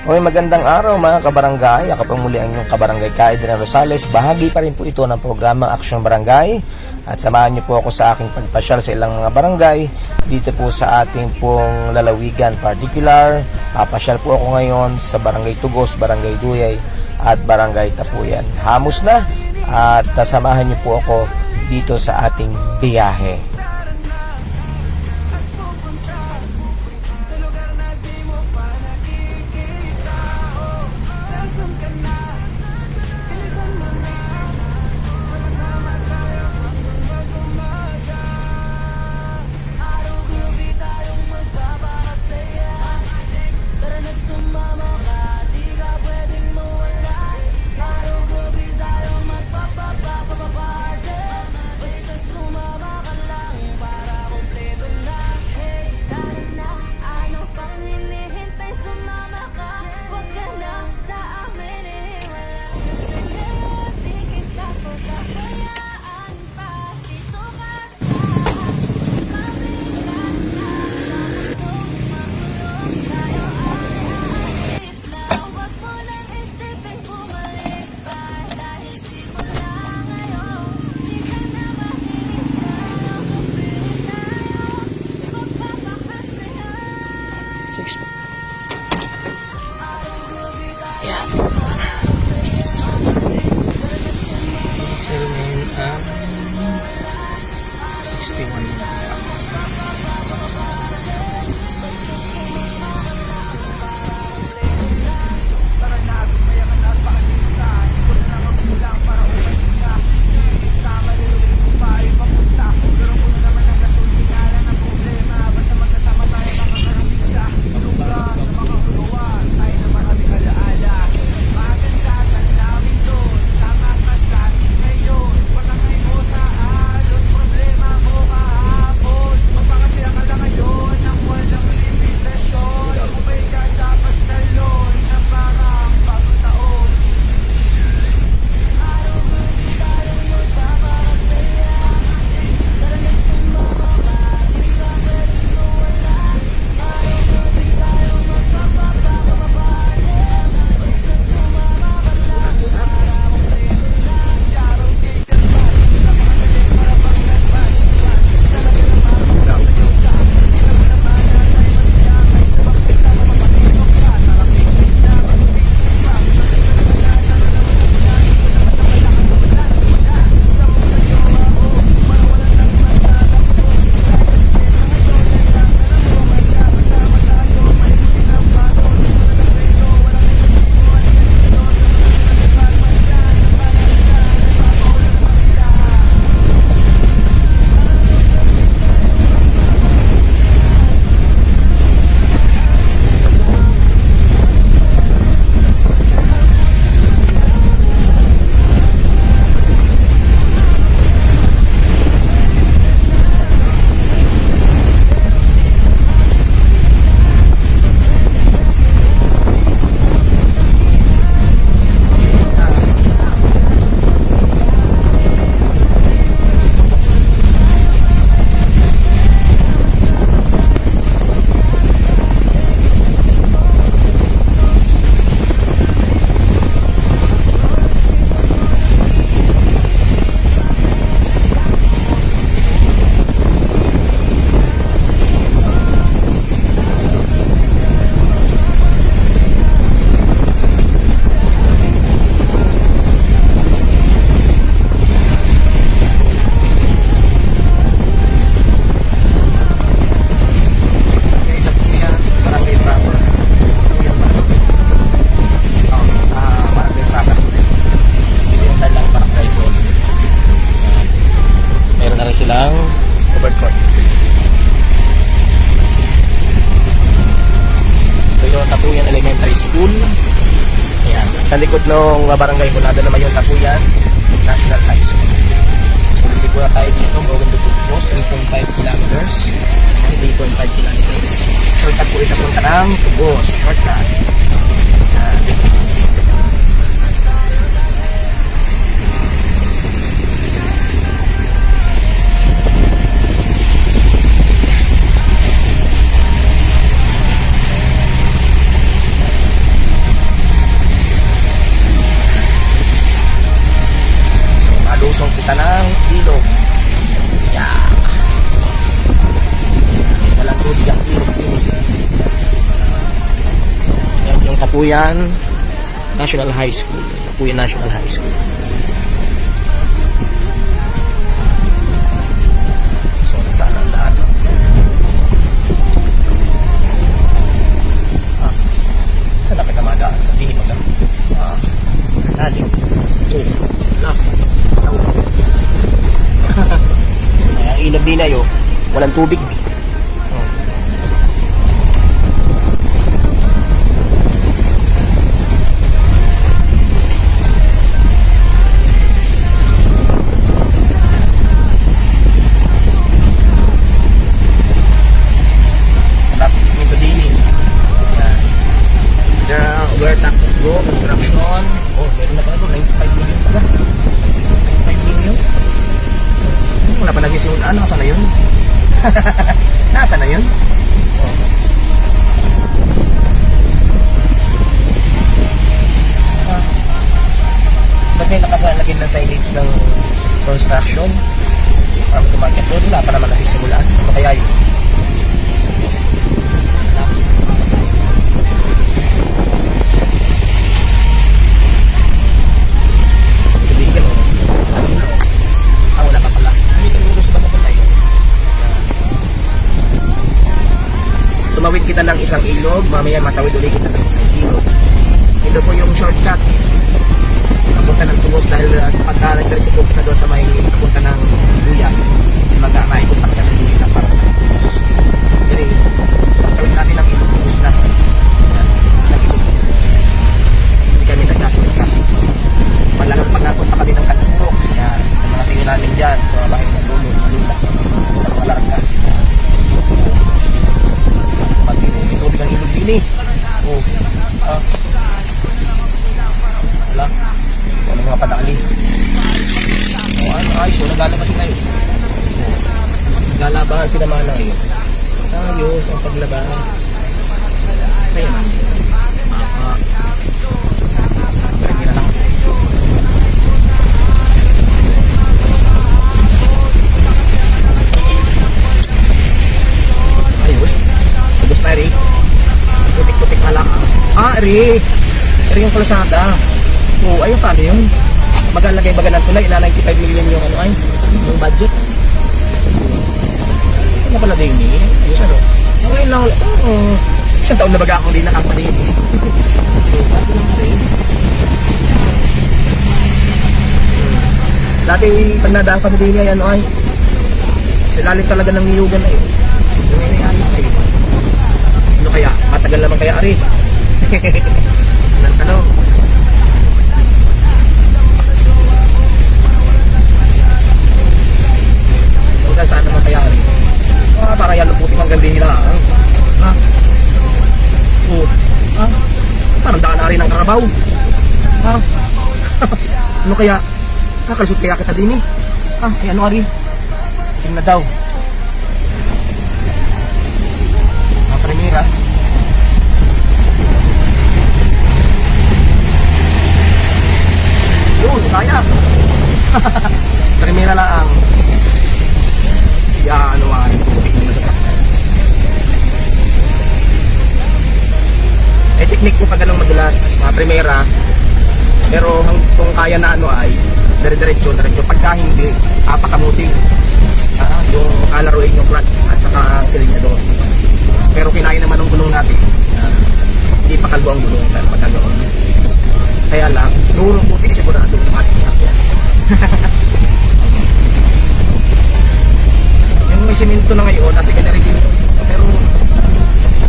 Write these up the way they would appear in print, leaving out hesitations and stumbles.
Okay, magandang araw mga kabarangay. Ako po muli ang inyong kabarangay Adrian Rosales. Bahagi pa rin po ito ng programang Aksyon Barangay. At samahan niyo po ako sa aking pagpasyal sa ilang mga barangay dito po sa ating pong lalawigan particular. Papasyal po ako ngayon sa Barangay Tugos, Barangay Duyay at Barangay Tapuyan. Hamos na at samahan niyo po ako dito sa ating biyahe. Ayan. 61. Sa likod ng barangay Hulada naman yung Tapuyan National High School. So, hindi po na tayo dito. Going to Tugos, 3.5 kilometers. 3.5 kilometers. Shortcut po ito punta ng Tugos. Shortcut. kita ng ilog. Yeah. Walang tubig ang ilog. Yan yung Kapuyan National High School. Kapuyan National High School. So, saan ang daan? Saan na kita madaan? Hindi mo na. Naling. Lock. Ang ilog din na yun. Walang tubig. Where taxes go, construction. Oh, meron na pala doon, 95 million pala. 95 million? Wala pa nagsisimula. Nasa na yun? Nasa na yun? Oh. Ba't may nakasalagin ng signage ng construction? Ang tumakit doon, wala pa naman nasisimulaan. Ano kaya yun? Tumawid kita ng isang ilog, mamaya matawid ulit kita ng isang ilog. Ito po yung shortcut. Papunta ng Tugos dahil pagka nagdiretso po kita doon sa may papunta ng Luya, mag-maikot na kita ng Luya para ng Tugos. Jadi, pagtawid natin ng ilog, Tugos na. Isang ilog. Hindi kami nag-shortcut. Malalang pagkapunta kami ng Kansuro. Yan, sa mga tingin namin dyan, sa mga bahay ng Lulo, Malula, sa mga larga. Tubig ang ilog din eh. Oh. Wala. Wala mga padali. Oh, ano ayos. Wala galabasin na yun. Oh. Galabahan sila mga na yun. Ayos ang paglabahan. Kaya man. Kaya na lang. Ayos. Tugos na rin. Putik-putik pala. Ri yung kalsada. Oo, ayun paano yun? Magalagay baga ng tulay. Na 95 million yung ano ay. Yung budget. Ano pala din eh? Ayos ano? Okay lang. Isang taon na baga akong din nakapanin. Bago lang rin. Dati pag nadaan kami din ay ano ay. Silalim talaga ng niyugan na yun. Yung ayos na yun. Ano kaya? Matagal naman kaya ari. Ano? Huwag saan naman kaya ari. Para yan luputing ang ganda nila. Ha? Oh. Ha? Parang daan ari ng Karabaw. Ha? Ano kaya? Kakalusot kaya kita din eh. Ha? Ay ano ari? Tingnan daw. Primera. Yun, kaya. Primera lang ang ano ang putik ng masasakyan. Eh, technique ko pag ganun madulas, mga primera. Pero kung kaya na ano ay dire-diretso. Pagka hindi, apakamuting. Yung kalaruin yung clutch at saka silinyador. Pero kinaya naman ng gulong natin. Hindi pa kalbo ang gulong pero pagkagaon. Kaya lang, nurong putik sigurado ng ating sasakyan. Yung may simento na ngayon, natin ka na rin dito. Pero,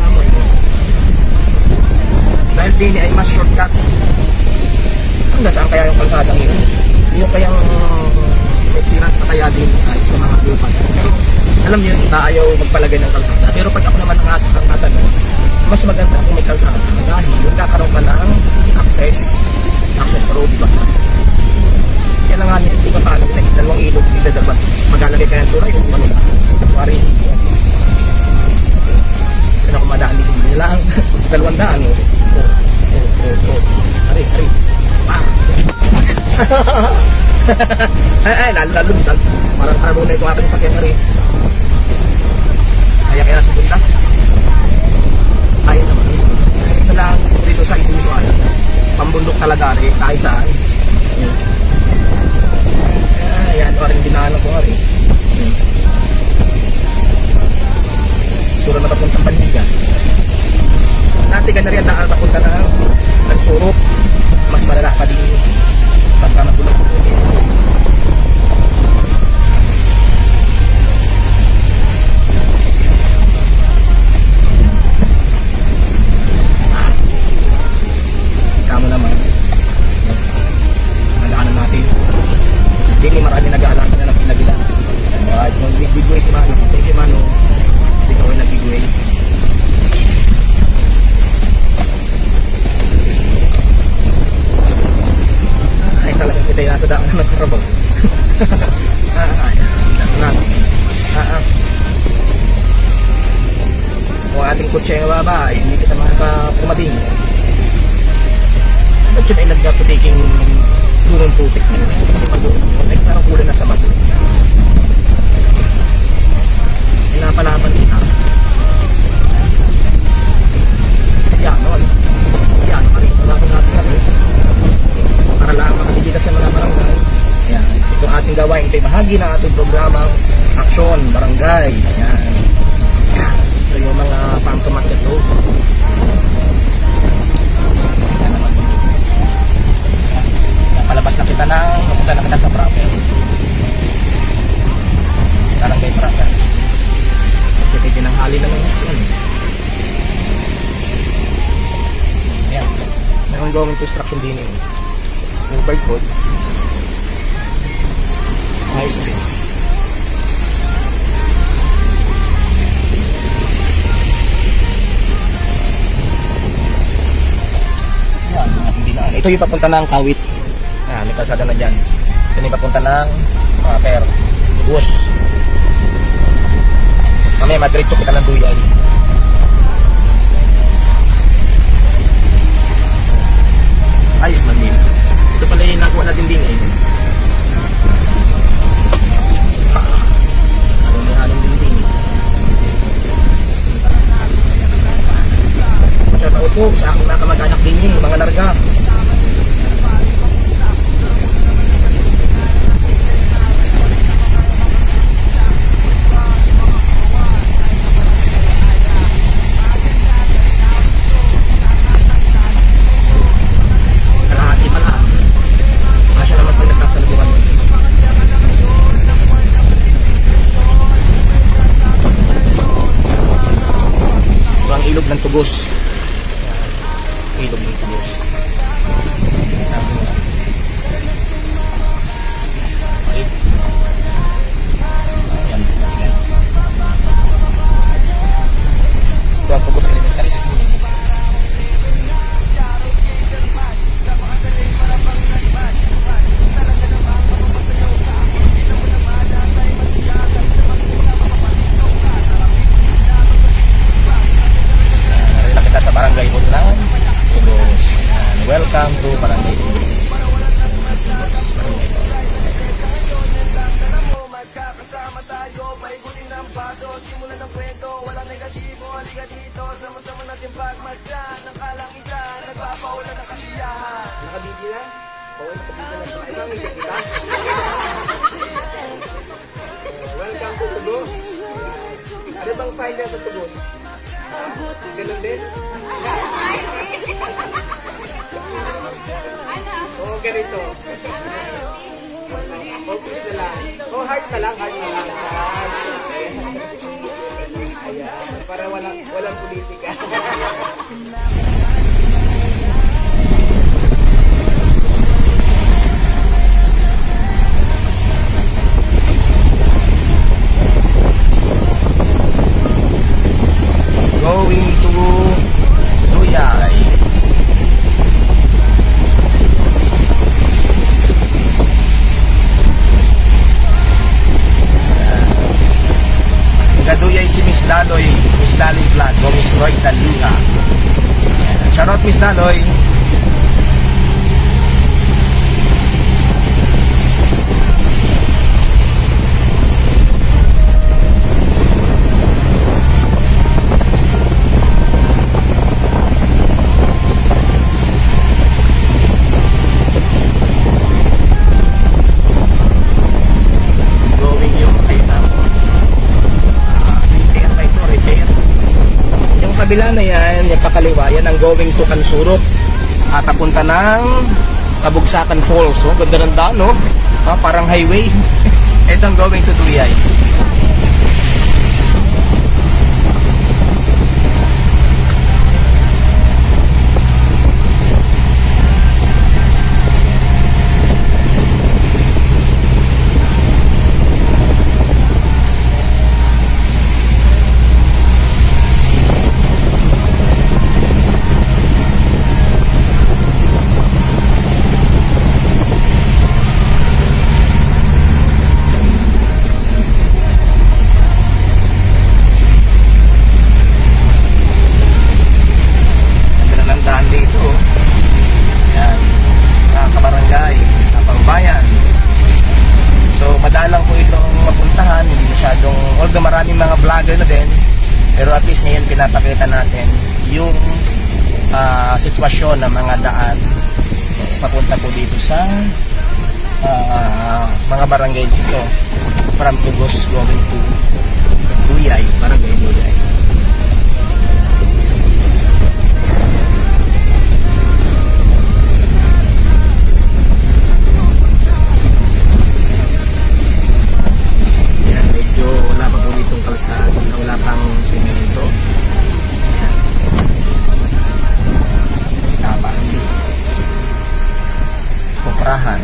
amoy mo. Dahil din ay mas shortcut. Hanggang saan kaya yung kalsadang yun? Yung kayang may clearance na kaya din ay sa mga lupa. Pero, alam niyo, ayaw magpalagay ng kalsada. Pero pag ako naman ang tanong, mas maganda kung may kalsada dahil magkakaroon ka ng access road, diba? Kaya lang nga nito, di ba paano, dalawang ilog, dito dapat maglalagay ka ng tulay, kung ano lang, wari, kaya kung madaan dito nila ang 200, ari, Ay, lalo. Parang carbon na itong ating sakyan na rin. Kaya nasa punta. Kaya naman. Ito lang dito sa Isuzu. Pambundok talaga rin, kahit saan. Ayan, rin dinahalan ko rin. Sura na papuntang Pandigan. Dati ka na rin daan papunta na Nagsurot. Mas malala pa din pagka matulog ko. Kamo naman. Nagaanan natin. Hindi marami nag-aalam na ng pinagilan. Yung big way si Mano. Thank you Mano. Hindi ko rin nag-big way. Ay talaga kita yung nasa daan na nagkarabaw. Kung ating kutsa yung baba, hindi kita makakapumading. Ba't yun ay nagputiking durong putik na yun? Hindi mag-uong yun. Ay parang kulay na sa mato. Pinapalaban kita. Yano ka rin. Palakon natin kami. Para lang makabisita sa mga barangay. Yan. Itong ating gawain. Ito'y bahagi ng ating programang Aksyon Barangay. Yan. Ito yung mga pang-market road. Palabas na kita ng napunta na kita sa proper. Barangay proper. Kasi tinanghali na ng gusto yan. Ayan. Meron gawin construction din yun. Yung bird code. High space. Ayan. Hindi na. Ito yung papunta ng Kawit. Ayan. May kalsada na dyan. Ito yung papunta ng Paper. Bus. Mamaya madiretso kita ng Duyay. Ayos man din. Ito pala yung nakuha natin din eh. Halong din din. Siya paupo sa aking nakamag-anak din yun, mga larga. Ilog ng Tugos. Ilog ng Tugos. Ayan. Ito ang Tugos Elementary School. Sa Barangay Bunlan, Tugos. Welcome to Barangay Tugos. Magkakasama tayo, paigutin ng baso, simulan ng kwento, walang negatibo, halika dito, sama-sama natin pagmasdan ng kalangitan, nagpapaulan ng kasiyahan. Nakabigil na? Oo, nakabigil na. Welcome to Tugos. Ano bang sign na sa Tugos? Ganun din? Oo, ganito. Focus na lang. Oh, heart na lang, heart na lang. Ayan, para walang politika. Going to Duyay. Duyay si Miss Daloy Vlog o Miss Roy Taliha. Shoutout Miss Daloy. kabila na yan, yung pakaliwa, yan ang going to Kansurot. At papunta ng Kabugsakan Falls. So, ganda ng daan, no? Parang highway. Ito ang going to Duyay. Although maraming mga vlogger na din, pero at least ngayon pinapakita natin yung sitwasyon ng mga daan papunta po dito sa mga barangay dito from Tugos going to Duyay, barangay Duyay. Wala pang semento. Tapang kuprahan.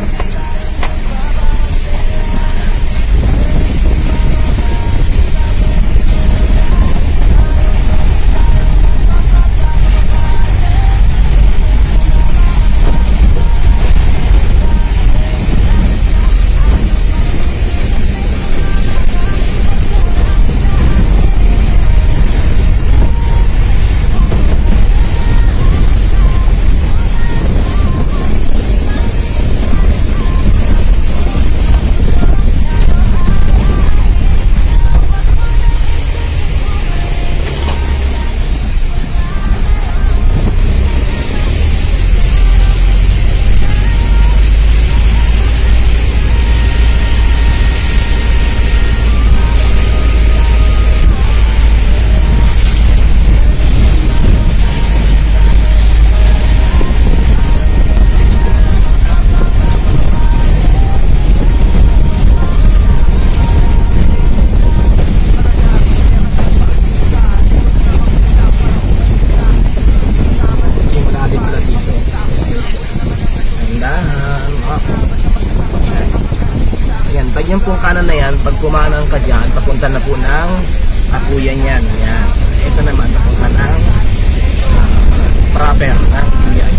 Yan pong kanan na yan, pag kumanang ka dyan, papunta na po ng Apuyan yan. Yan. Ito naman, papunta ng proper ng Duyay.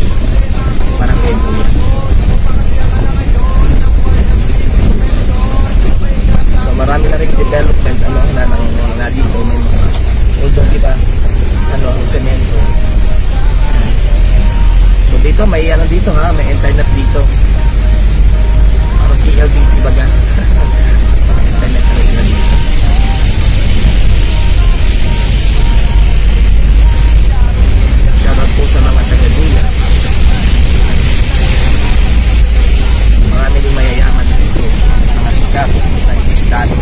Parang kayo po yan. So marami na rin development na dito. May mga although diba, semento. So dito, may dito ha, may internet dito. Parang PLDT baga. Internet na sila dito. Shoutout po sa mga taga-Duyay. Marami din mayayaman dito. Mga sikat, like estado.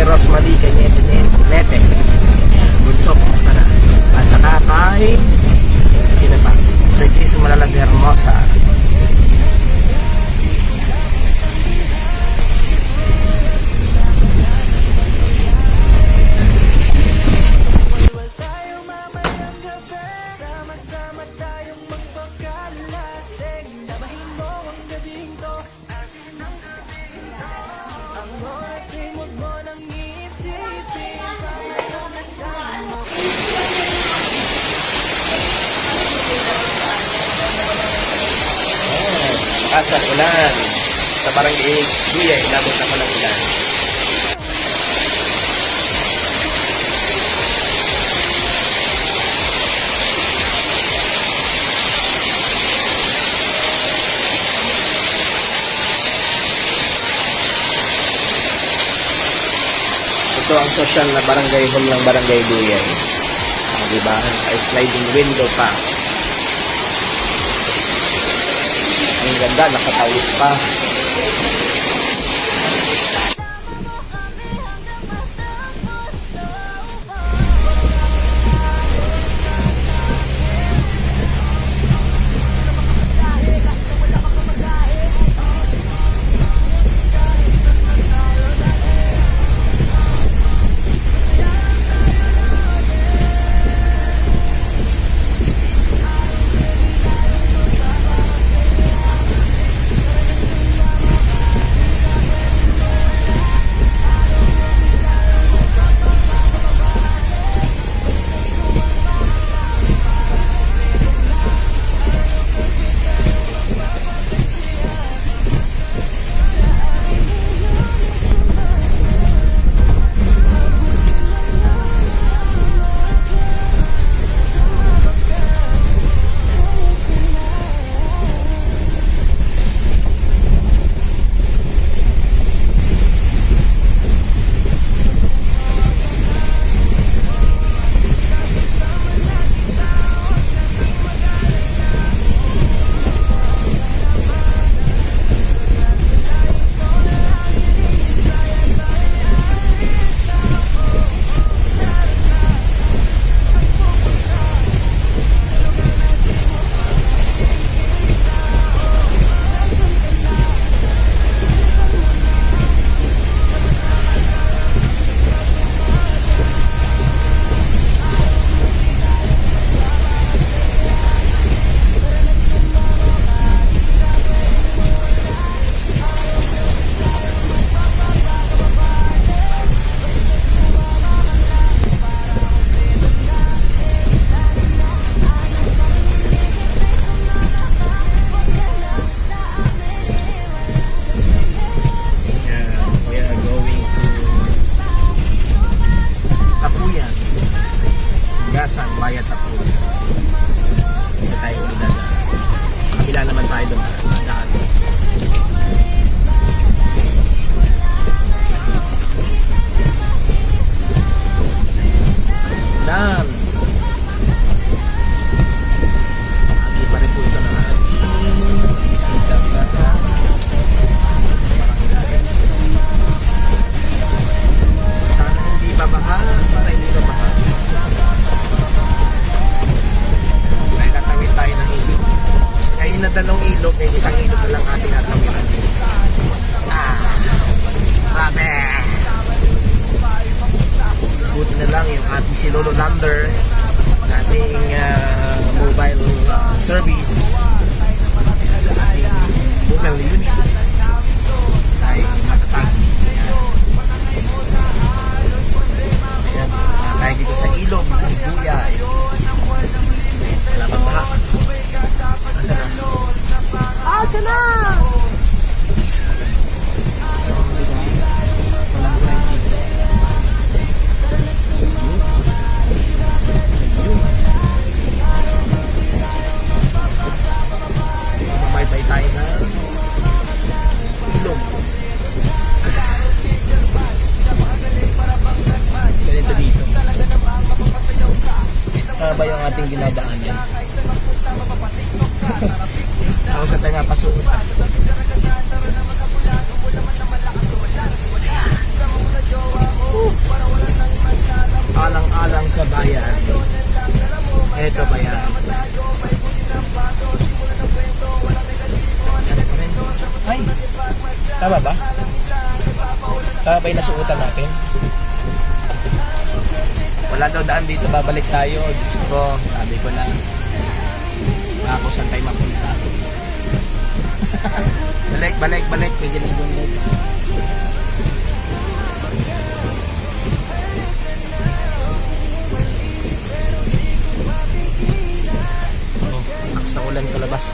Rosmali Cañete Bunso, kumusta na? At saka kay sino pa? Regis Malalagay Hermosa. Sa ulan sa barangay Duyay, inabot ako ng ulan. ang social na barangay hall ng Barangay Duyan. Diba? Ay sliding window pa. Ang ganda, nakatawis pa. Bayat ako. Dito tayo ulit na. Kabila naman tayo doon. Daan. Dan. Hindi pa rin po ito na ating bisita sa sana hindi babaha. Sana hindi babaha. Tayo ng ilog. Kaya na dalawang ilog, eh, isang ilog na lang ating natawiran. Grabe! Buti na lang yung ating si Lolo Lander, ating mobile service, ating mobile unit ay matatag. Ayan, tayo dito sa ilog ng Duyan. Wala pang baha. Asa na? Mamaytay tayo na ilog. Ganito dito. Ba yung ating dinadaanan? Ako sa tayo nga pasuot. Alang-alang sa bayan. Eto ba yan? Ay! Tama ba? Tama ba yung nasuotan natin? Wala daw daan dito, babalik tayo. Diyos ko, sabi ko na. Ako saan tayo mapunta. Balik. Pwede na bumalik. Lakas ng ulan sa labas.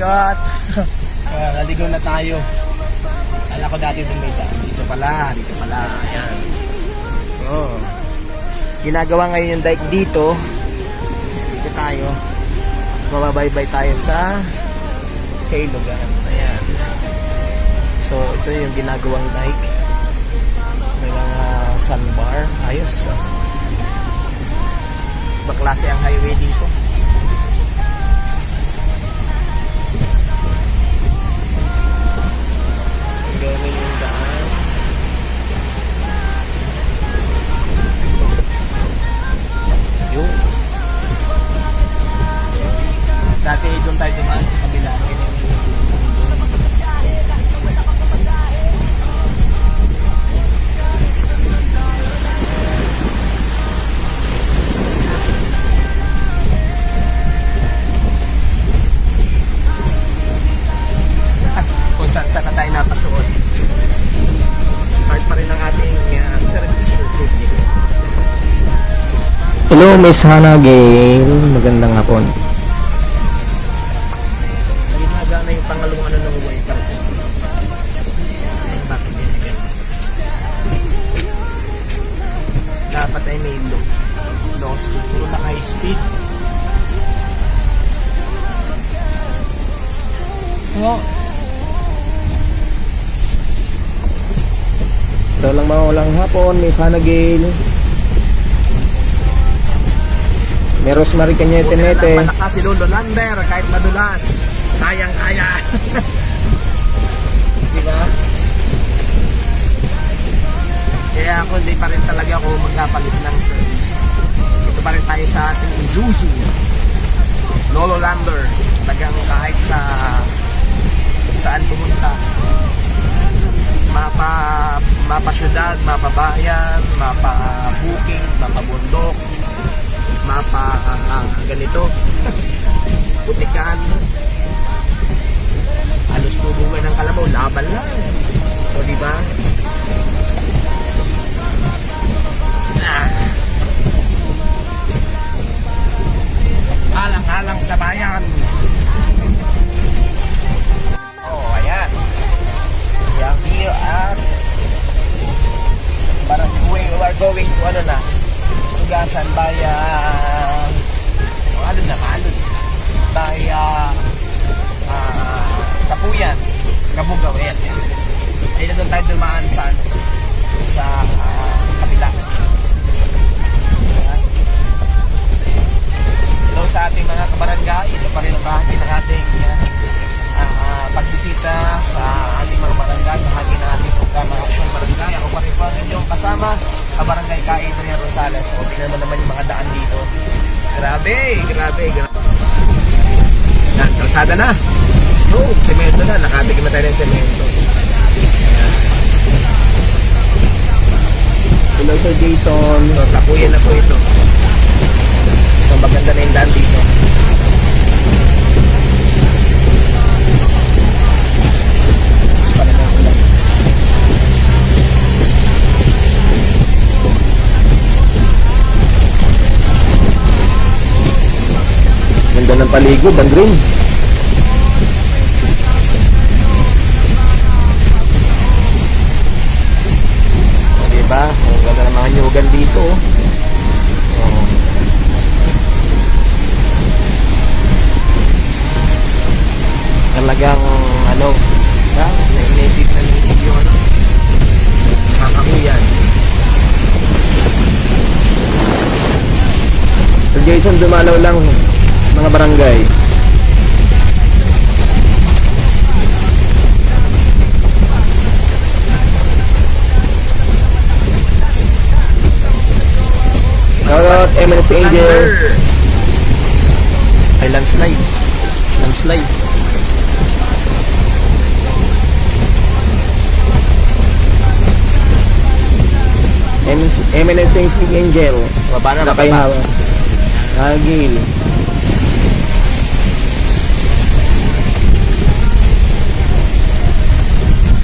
ikot. Naligaw na tayo. Kala ko dati doon may daan. Dito pala. Ayan. Oh. Ginagawa ngayon yung dike dito. Dito tayo. Mababaybay tayo sa Kailugan. Ayan. So, ito yung ginagawang dike. May mga sandbar. Ayos. Baklase ang highway dito. Ganun yung daan. Yun. Dati doon tayo dumaan sa kabila. Kung saan na tayo napasuot. Part pa rin ang ating servisyo technique. Hello, Miss Hannah Gale. Magandang hapon. Ginaga na yung pangalawang ano ng wiper ko. Bakit ganyan? Dapat ay may low speed. Puro na high speed. Oh. So lang mga hapon, Miss Hannah Gale. May Rosemary Cañete Nete. Malakas si Lolo Lander kahit madulas. Kayang-kaya. Diba? Kaya ako hindi pa rin talaga ako magkapalit ng service. Ito pa rin tayo sa ating Isuzu Lolo Lander. Talagang kahit saan pumunta, mapa syudad, mapa bayan, mapa bukid, mapa bundok, mapa ganito putikan, halos tubungan ng kalabaw, laban lang. O diba? Alang-alang sa bayan. Oh, ayan. Yan here at we are going to ano na, Tugasan bayan. Alon na, alon. Bayan Kapuyan, Kabugaw, ayan. Ayun na doon tayo dumaan sa kabila. Hello sa ating mga kabarangay. Ito pa rin ang bahagi ng ating pagbisita sa ating mga barangay. Bahagi ng ating programa Aksyon Barangay. Ako pa rin po ang inyong kasama, Kabarangay Ka Adrian Rosales. So, tingnan mo naman yung mga daan dito. Grabe. Yan, kalsada na. Yung semento na. Nakabigyan na tayo ng semento. Hello, Sir Jason. So, tapuyan na po ito. So, maganda na yung daan dito. Mas pala na ulan. Ganda ng paligid, ang green. Diba? Ang ganda ng mga nyugan dito. Oh. Talagang ano, native na native yung ano, kakahuyan. Sir Jason, dumalaw lang mga barangay. Shoutout MNC Angels. Ay, landslide. MNC Angel. Baba na, Lakay baba. Hawa. Agil.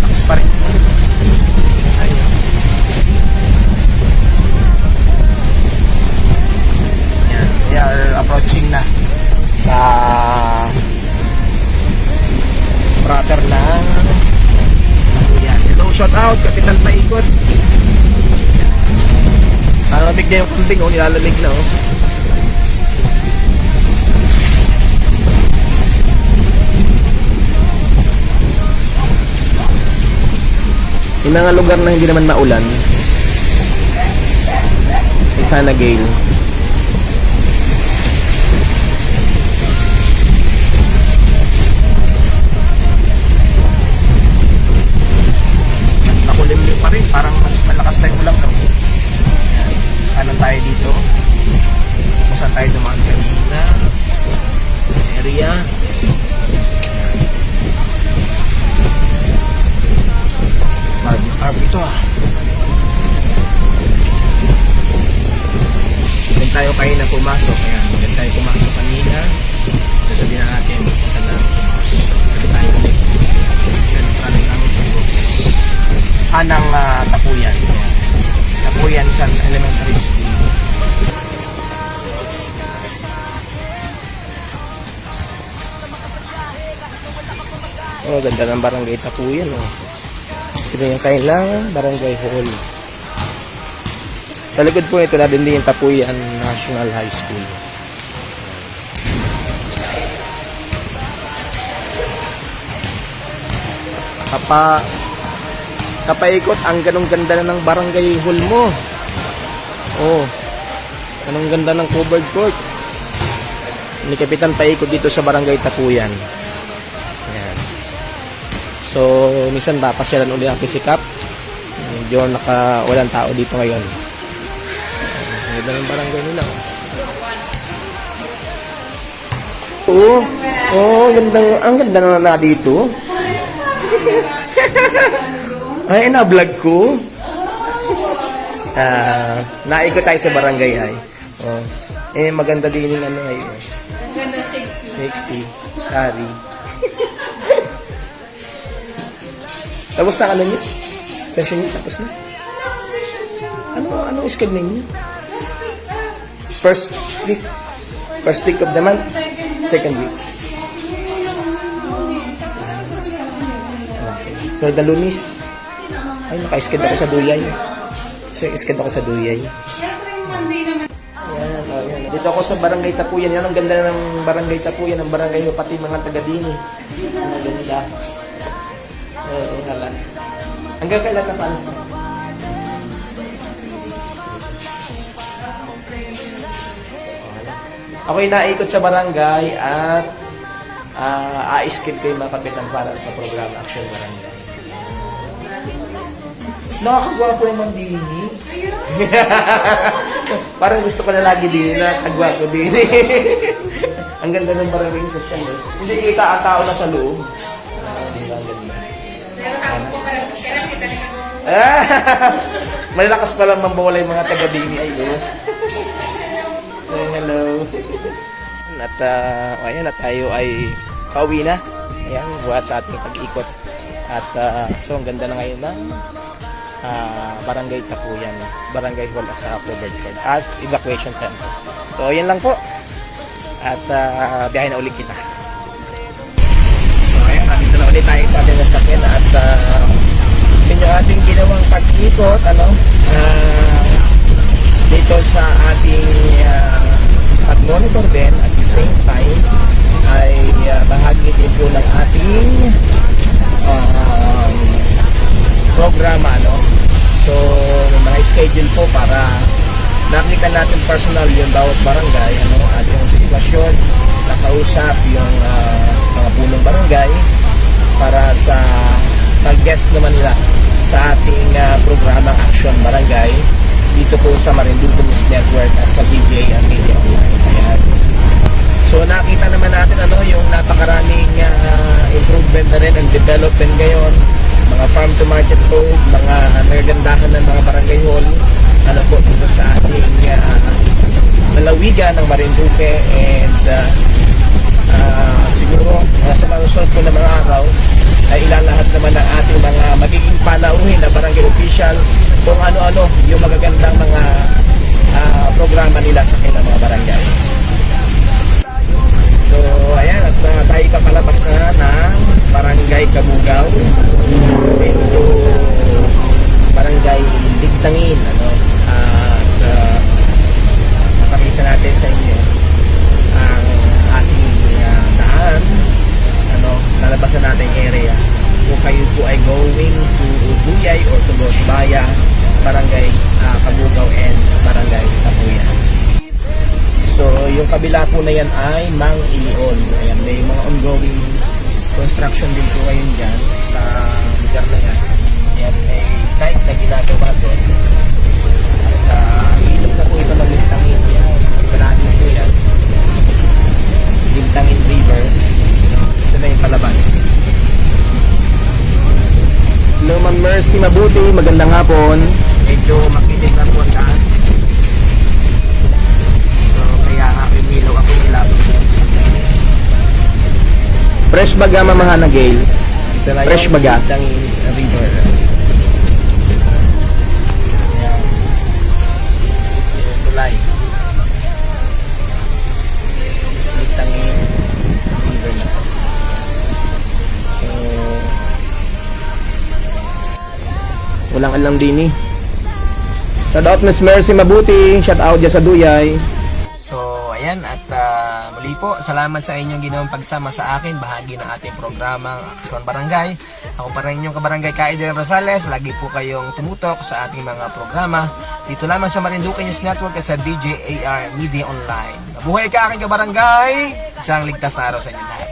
Tapos pa rin. Ayun. Yan, we are approaching na sa shout out, Kapitan Paikot. Nalamig na yung kambing, oh, nilalamig na, oh. Yung mga lugar na hindi naman maulan, sana gale. Makulimlim pa rin, parang mas malakas na yung ulang, no? Ano tayo dito? Kung saan tayo dumaan kanina? Area. Mark ito, ah. Doon tayo kayo na pumasok. Ayan, doon tayo pumasok kanina. Sasabihin na natin, punta na pumasok. Sabi tayo ulit. Sentral ng Tapuyan. Ayan. Tapuyan San Elementary School. Oh, ganda ng barangay Tapuyan, oh. Ito yung kailangan barangay hall. Sa likod po ito na din yung Tapuyan National High School. Kapaikot, ang ganong ganda na ng barangay hall mo. Oh, ganong ganda ng covered court. Ni Kapitan Paikot dito sa barangay Tapuyan. Ayan. So, minsan ba pasyalan uli ang pisikap. Medyo walang tao dito ngayon. Ang ganda ng barangay nila. Ang ganda na dito. Ay, na-vlog ko. Naikot tayo sa barangay ay. Oh. Maganda din yung ano ay. Maganda, sexy. Sexy. Kari. Tapos na ano niyo? Session niyo? Tapos na? Ano schedule niyo? First week. First week of the month? Second week. So, the Lunis. Ay, naka-sked ako sa Duyay. Sked ako sa Duyay. Ayan. Dito ako sa barangay Tapuyan. Yan ang ganda ng barangay Tapuyan. Ang barangay nyo, pati mga taga-dini. Ang ganda. Hanggang kailan na paalis na? Ako'y naikot sa barangay at a-skip ko yung mga kapitan para sa program Action Barangay. Nakakagwapo naman din. Parang gusto ko na lagi din. Nakakagwapo din. Ang ganda ng barangay sa siya. Hindi kita ang tao na sa loob. Diba, ang ganda. Malalakas pa lang mambawala yung mga taga-dini. Hello. At ayan na tayo ay pauwi na. Ayan, buhat sa ating pag-ikot. At so ang ganda na ngayon ng Barangay Tapuyan, Barangay Hall at sa Covered Court at Evacuation Center. So ayan lang po. At biyahe na ulit kita. So ayan, nandito na ulit tayo sa ating nasakyan at yun yung ating ginawang pag-ikot dito sa ating pag-monitor din at the same time ay bahagi din po ng ating programa, no? So, mga schedule po para nakita natin personal yung bawat barangay, ano, at yung sitwasyon, nakausap yung mga punong barangay para sa pag-guest naman nila sa ating programa Action Barangay dito po sa Marinduque News Network at sa BGA and Media Online. Ayan. So nakita naman natin ano yung napakaraming improvement na rin and development ngayon, mga farm to market road, mga nagagandahan ng mga barangay hall, ano po dito sa ating malawigan ng Marinduque, and siguro sa mga susunod po na mga araw ay ilalahat naman ng ating mga magiging panauhin na barangay official kung ano-ano yung magagandang mga programa nila sa kanilang mga barangay. So, ayan, at tayo papalabas na ng Barangay Kabugaw into Maya, Barangay Kabugaw and Barangay Tapuyan. So, yung kabila po na yan ay Mang Ilion. Ayan, may mga ongoing construction din po ngayon dyan sa lugar na yan. Ayan, may type na ginagawa doon. At ilog na po ito ng Lintangin. Ayan, malalim po yan. Lintangin River. Ito na yung palabas. Hello, Ma'am Mercy Mabuti. Magandang hapon. Medyo makinig lang po ang daan. So, kaya nga pinilaw ako ilabot ko. Fresh baga, Mamahana Gail. Ito na Fresh yung baga. Lintangin River. Ayan. Ito yung tulay. Lintangin River na. So, Walang alang dini. Shout out Miss Mercy Mabuti. Shout out dyan sa Duyay. So, ayan, at muli po, salamat sa inyong ginawang pagsama sa akin, bahagi ng ating programang Aksyon Barangay. Ako pa rin inyong kabarangay Kaiden Rosales, lagi po kayong tumutok sa ating mga programa, dito lamang sa Marinduque News Network at sa DJAR Media Online. Mabuhay ka aking kabarangay, isang ligtas na araw sa inyo lahat.